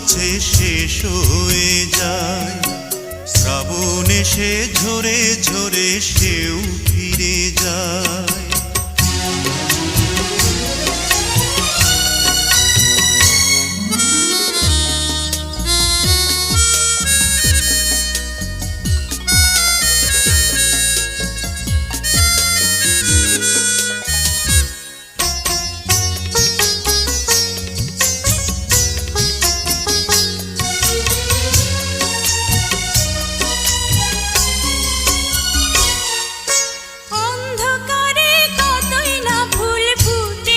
আছে শেষ হয়ে যায়। শ্রাবণ এসে ঝরে ঝরে সেও ফিরে যায়।